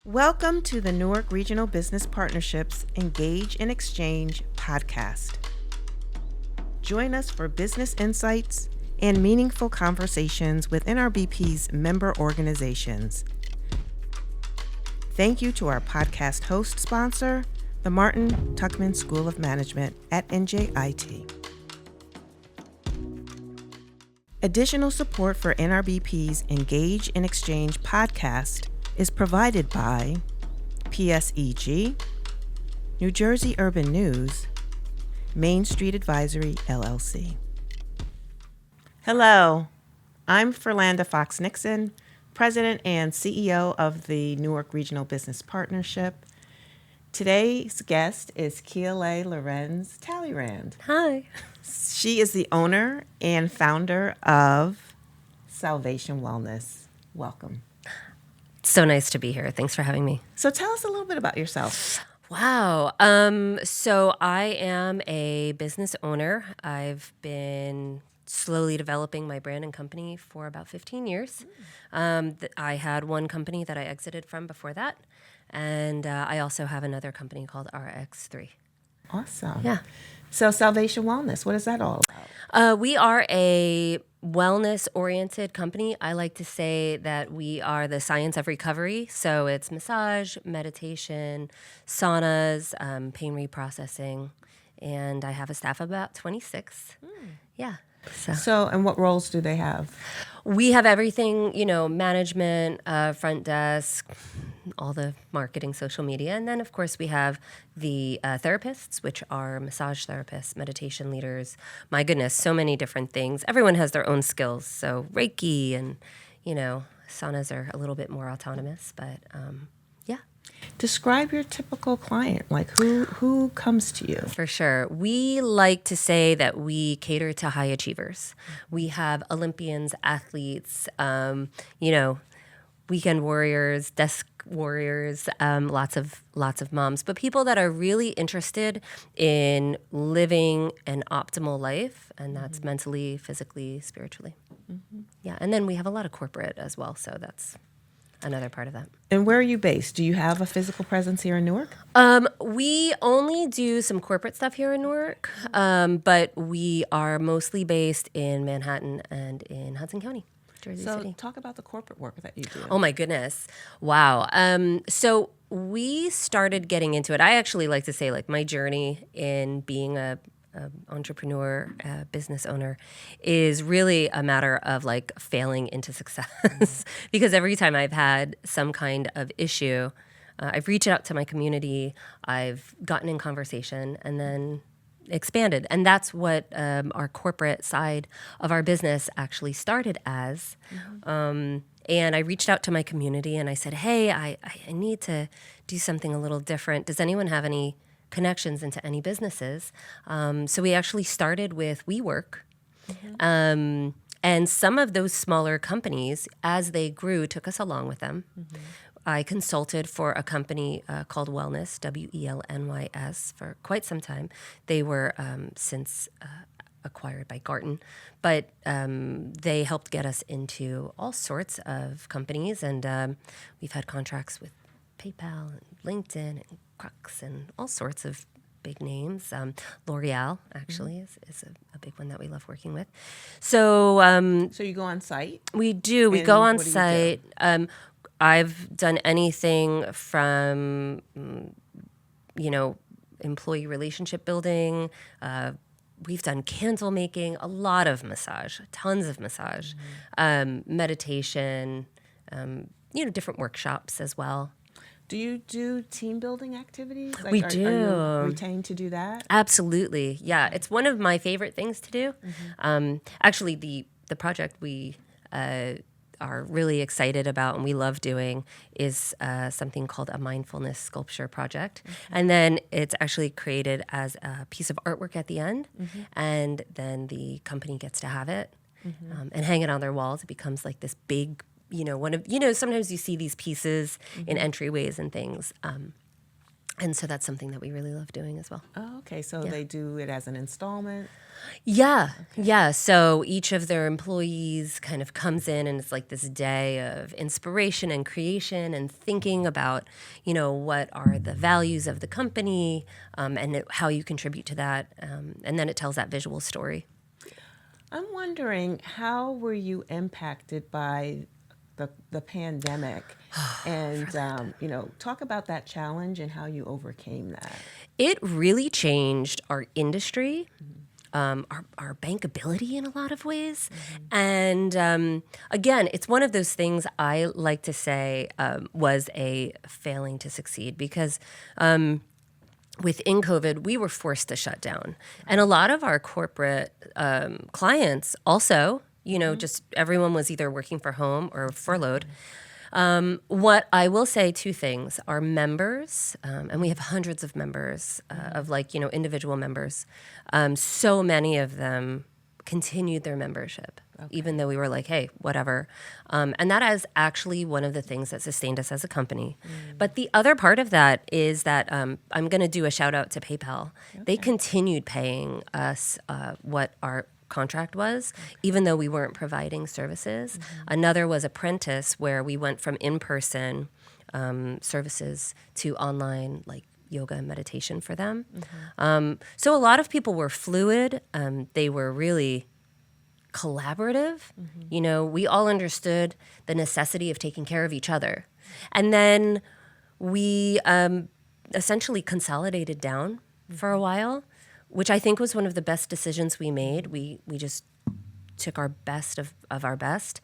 Welcome to the Newark Regional Business Partnerships Engage and Exchange podcast. Join us for business insights and meaningful conversations with NRBP's member organizations. Thank you to our podcast host sponsor, the Martin Tuchman School of Management at NJIT. Additional support for NRBP's Engage and Exchange podcast is provided by PSEG, New Jersey Urban News, Main Street Advisory, LLC. Hello, I'm Ferlanda Fox-Nixon, President and CEO of the Newark Regional Business Partnership. Today's guest is Ceallaigh Lorenz-Tallyrand. Hi. She is the owner and founder of Salvation Wellness. Welcome. So nice to be here. Thanks for having me. So tell us a little bit about yourself. Wow. So I am a business owner. I've been slowly developing my brand and company for about 15 years. I had one company that I exited from before that. And I also have another company called RX3. Awesome. Yeah. So Salvation Wellness, what is that all about? We are a wellness-oriented company. I like to say that we are the science of recovery. So it's massage, meditation, saunas, pain reprocessing, and I have a staff of about 26. Yeah. So, and what roles do they have? We have everything, management, front desk, all the marketing, social media. And then, of course, we have the therapists, which are massage therapists, meditation leaders. My goodness, so many different things. Everyone has their own skills. So Reiki and, saunas are a little bit more autonomous, but yeah. Describe your typical client. Like who comes to you? For sure. We like to say that we cater to high achievers. We have Olympians, athletes, weekend warriors, desk warriors, lots of moms, but people that are really interested in living an optimal life, and that's mentally, physically, spiritually. Yeah, and then we have a lot of corporate as well, so that's another part of that. And where are you based? Do you have a physical presence here in Newark? We only do some corporate stuff here in Newark, but we are mostly based in Manhattan and in Hudson County, Jersey City. So talk about the corporate work that you do. Oh my goodness. Wow. So we started getting into it. I actually like to say my journey in being a entrepreneur, business owner is really a matter of failing into success because every time I've had some kind of issue, I've reached out to my community, I've gotten in conversation and then expanded. And that's what our corporate side of our business actually started as. And I reached out to my community and I said, hey, I need to do something a little different. Does anyone have any connections into any businesses? So we actually started with WeWork. And some of those smaller companies, as they grew, took us along with them. I consulted for a company called Wellness, WELNYS, for quite some time. They were since acquired by Garten, but they helped get us into all sorts of companies. And we've had contracts with PayPal and LinkedIn and Crux and all sorts of big names. L'Oreal actually is a big one that we love working with. So so you go on site? We do. We go on site. I've done anything from employee relationship building. We've done candle making, a lot of massage, tons of massage, meditation, different workshops as well. Do you do team building activities? We do. Are you retained to do that? Absolutely. Yeah. It's one of my favorite things to do. Actually, the project we are really excited about and we love doing is something called a mindfulness sculpture project. And then it's actually created as a piece of artwork at the end. And then the company gets to have it and hang it on their walls. It becomes this big, sometimes you see these pieces in entryways and things. And so that's something that we really love doing as well. Oh, okay. So they do it as an installment? Yeah. Okay. Yeah. So each of their employees kind of comes in and it's like this day of inspiration and creation and thinking about, what are the values of the company and how you contribute to that. And then it tells that visual story. I'm wondering, how were you impacted by the pandemic? And, talk about that challenge and how you overcame that. It really changed our industry, our bankability in a lot of ways. And again, it's one of those things I like to say was a failing to succeed because within COVID, we were forced to shut down. And a lot of our corporate clients also, just everyone was either working from home or furloughed. What I will say, two things. Our members, and we have hundreds of members of individual members. So many of them continued their membership, even though we were like, hey, whatever. And that is actually one of the things that sustained us as a company. But the other part of that is that I'm going to do a shout out to PayPal. Okay. They continued paying us what our contract was, even though we weren't providing services. Another was Apprentice, where we went from in-person services to online, like yoga and meditation for them. So a lot of people were fluid. They were really collaborative. We all understood the necessity of taking care of each other. And then we essentially consolidated down for a while, which I think was one of the best decisions we made. We just took our best of our best,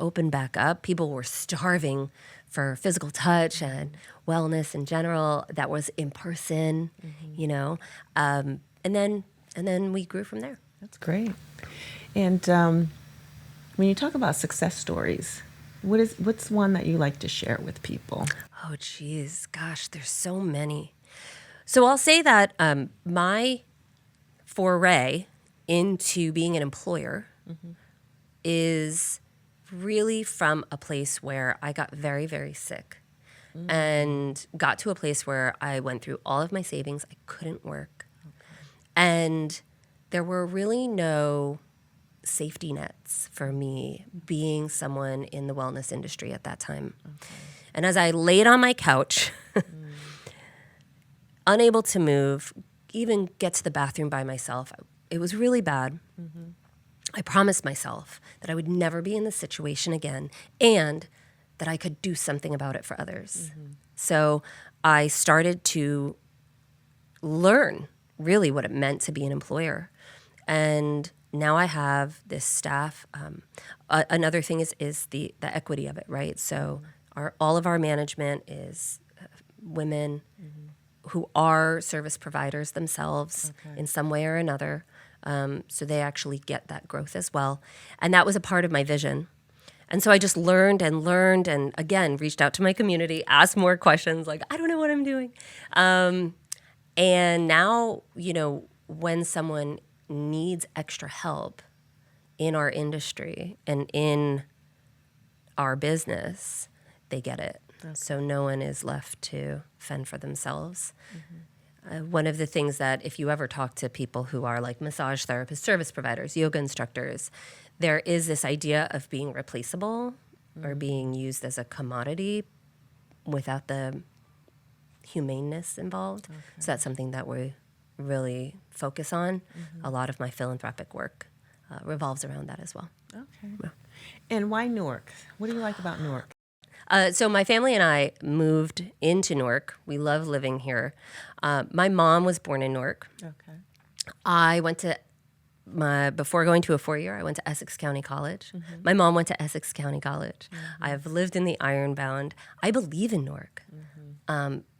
opened back up. People were starving for physical touch and wellness in general. That was in person, and then we grew from there. That's great. And when you talk about success stories, what's one that you like to share with people? Oh, geez, gosh, there's so many. So I'll say that my foray into being an employer is really from a place where I got very, very sick and got to a place where I went through all of my savings. I couldn't work. And there were really no safety nets for me being someone in the wellness industry at that time. And as I laid on my couch, unable to move, even get to the bathroom by myself, it was really bad. I promised myself that I would never be in this situation again and that I could do something about it for others. So I started to learn really what it meant to be an employer. And now I have this staff. Another thing is the equity of it, right? So all of our management is women who are service providers themselves in some way or another. So they actually get that growth as well. And that was a part of my vision. And so I just learned and again, reached out to my community, asked more questions like, I don't know what I'm doing. And now, when someone needs extra help in our industry and in our business, they get it. So no one is left to fend for themselves. One of the things that if you ever talk to people who are like massage therapists, service providers, yoga instructors, there is this idea of being replaceable or being used as a commodity without the humaneness involved. So that's something that we really focus on. A lot of my philanthropic work revolves around that as well. Okay. And why Newark? What do you like about Newark? So my family and I moved into Newark. We love living here. My mom was born in Newark. Okay. I went to before going to a 4-year, I went to Essex County College. My mom went to Essex County College. I've lived in the Ironbound. I believe in Newark.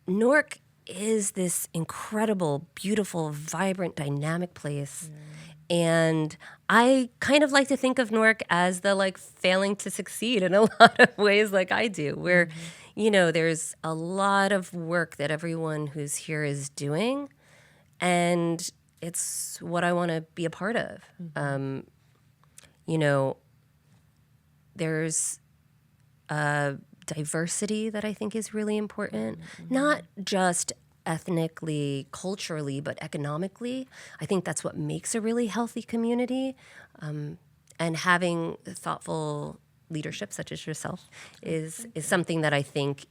Newark is this incredible, beautiful, vibrant, dynamic place. And I kind of like to think of Newark as the failing to succeed in a lot of ways like I do, where, there's a lot of work that everyone who's here is doing. And it's what I want to be a part of. There's a diversity that I think is really important, not just ethnically, culturally, but economically. I think that's what makes a really healthy community. And having thoughtful leadership, such as yourself, is something that I think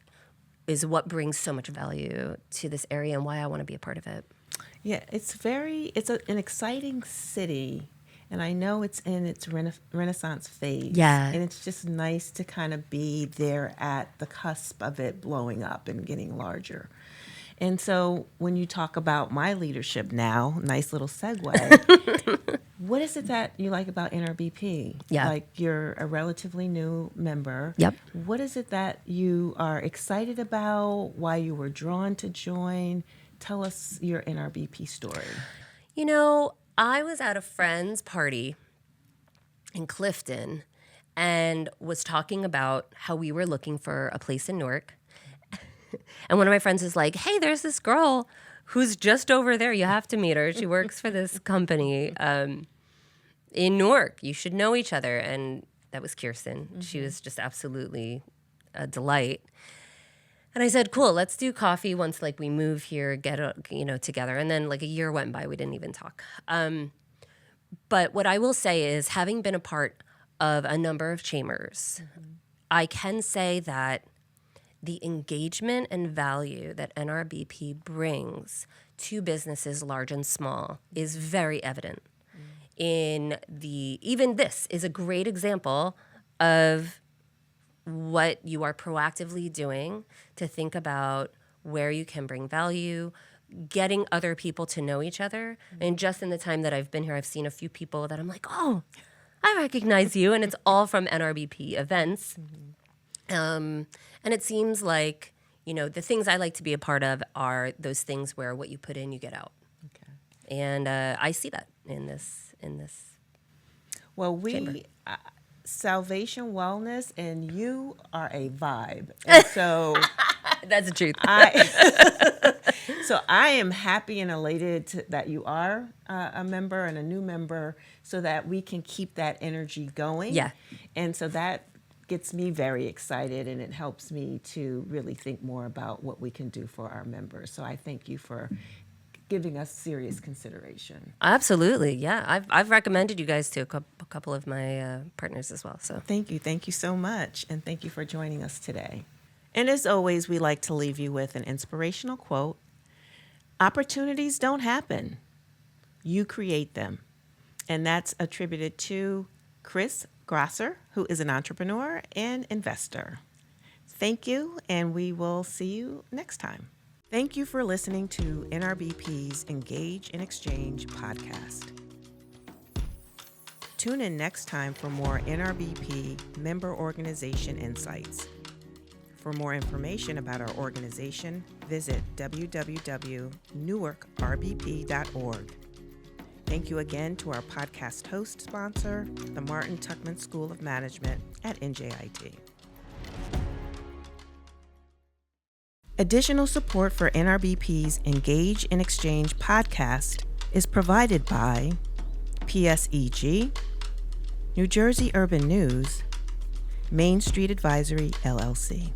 is what brings so much value to this area and why I want to be a part of it. Yeah, it's an exciting city, and I know it's in its renaissance phase. Yeah. And it's just nice to kind of be there at the cusp of it blowing up and getting larger. And so when you talk about my leadership now, nice little segue, what is it that you like about NRBP? Yeah. Like, you're a relatively new member. Yep. What is it that you are excited about? Why you were drawn to join? Tell us your NRBP story. You know, I was at a friend's party in Clifton and was talking about how we were looking for a place in Newark. And one of my friends is like, hey, there's this girl who's just over there. You have to meet her. She works for this company in Newark. You should know each other. And that was Kirsten. Mm-hmm. She was just absolutely a delight. And I said, cool, let's do coffee once we move here, get together. And then a year went by, we didn't even talk. But what I will say is, having been a part of a number of chambers, I can say that the engagement and value that NRBP brings to businesses large and small is very evident. Even this is a great example of what you are proactively doing to think about where you can bring value, getting other people to know each other. And just in the time that I've been here, I've seen a few people that I'm like, oh, I recognize you. And it's all from NRBP events. And it seems like, the things I like to be a part of are those things where what you put in, you get out. Okay. And I see that in this Well, chamber. Salvation Wellness, and you are a vibe. And so that's the truth. So I am happy and elated that you are a member and a new member, so that we can keep that energy going. Yeah. And so that gets me very excited, and it helps me to really think more about what we can do for our members. So I thank you for giving us serious consideration. Absolutely, yeah. I've recommended you guys to a couple of my partners as well. So thank you so much, and thank you for joining us today. And as always, we like to leave you with an inspirational quote: opportunities don't happen, you create them. And that's attributed to Chris Grosser, who is an entrepreneur and investor. Thank you, and we will see you next time. Thank you for listening to NRBP's Engage and Exchange podcast. Tune in next time for more NRBP member organization insights. For more information about our organization, visit www.newarkrbp.org. Thank you again to our podcast host sponsor, the Martin Tuchman School of Management at NJIT. Additional support for NRBP's Engage and Exchange podcast is provided by PSEG, New Jersey Urban News, Main Street Advisory, LLC.